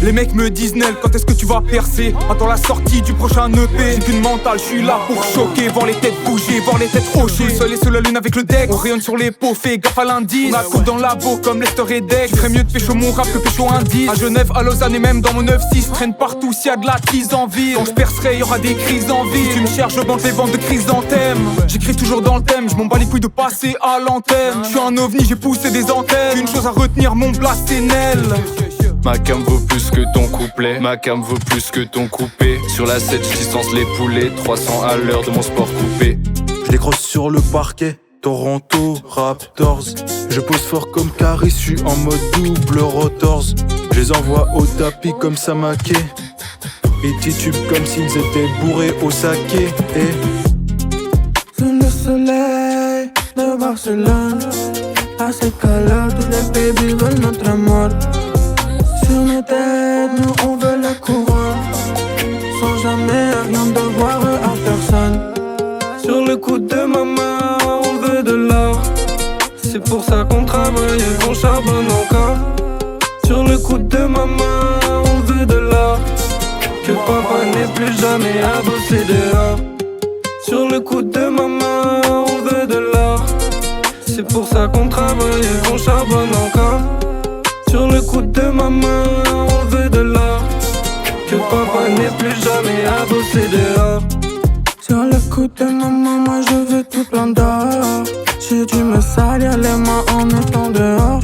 Les mecs me disent Nel, quand est-ce que tu vas percer? Attends la sortie du prochain EP. J'ai qu'une mentale, je suis là pour choquer. Voir les têtes bouger, voir les têtes hocher. Seul et sous la lune avec le deck. On rayonne sur les pots, fais gaffe à l'indice. On a coupe dans le labo comme Lester et Deck. Tu ferais mieux de pécho mon rap que pécho indice. À Genève, à Lausanne et même dans mon 9-6. Traîne partout s'il y a de la tease en ville. Quand je percerai, y'aura des crises en ville. Si tu me cherches, je bande les ventes de chrysanthème. J'écris toujours dans le thème, je m'en bats les couilles de passer à l'antenne. Je suis un ovni, j'ai poussé des antennes. Une chose à retenir, mon blast c'est Nel. Ma cam vaut plus que ton couplet, ma cam vaut plus que ton coupé. Sur la 7 je distance les poulets, 300 à l'heure de mon sport coupé. Je les crosse sur le parquet, Toronto, Raptors. Je pose fort comme Caris, je suis en mode double rotors. Je les envoie au tapis comme Samake. Et titubent comme s'ils étaient bourrés au saké. Sous le soleil de Barcelone, à cette calotte, tous les babies veulent notre mort. Sur nos têtes, nous on veut la couronne, sans jamais rien devoir à personne. Sur le coup de ma main, on veut de l'or. C'est pour ça qu'on travaille et qu'on charbonne encore. Sur le coup de ma main, on veut de l'or. Que papa n'ait plus jamais à bosser dehors. Sur le coup de ma main, on veut de l'or. C'est pour ça qu'on travaille et qu'on charbonne encore. Sur le coup de ma main, on veut de l'or. Que papa n'ait plus jamais à bosser dehors. Sur le coup de ma main, moi je veux tout plein d'or. J'ai dû me salir les mains en étant dehors.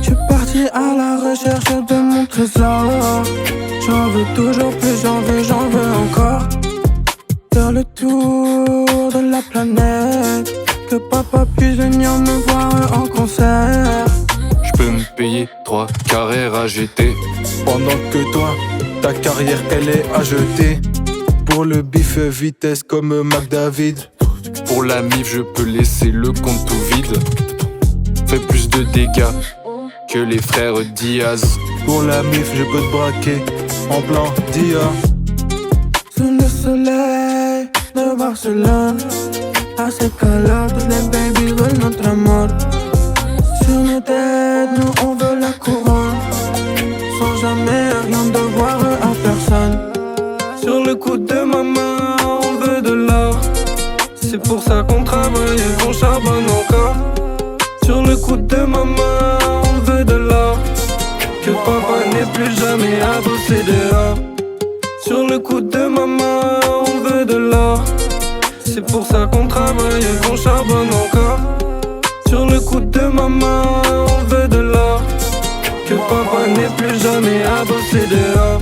J'suis parti à la recherche de mon trésor. J'en veux toujours plus, j'en veux encore. Faire le tour de la planète. Que papa puisse venir me voir en concert. J'peux me payer 3 carrières à jeter. Pendant que toi, ta carrière elle est à jeter. Pour le bif vitesse comme McDavid. Pour la mif je peux laisser le compte tout vide. Fais plus de dégâts que les frères Diaz. Pour la mif je peux te braquer en plan dia. Sous le soleil de Barcelone, à cette calotte, tous les babies veulent notre mort. Sur nos têtes, nous on veut la couronne, sans jamais rien devoir à personne. Sur le coup de ma main, on veut de l'or. C'est pour ça qu'on travaille et qu'on charbonne encore. Sur le coup de ma main, on veut de l'or. Que papa n'ait plus jamais à bosser dehors. Sur le coup de ma main, on veut de l'or. C'est pour ça qu'on travaille et qu'on charbonne encore. Sur le coup de ma main, on veut de l'or. Que papa n'ait plus jamais à bosser dehors.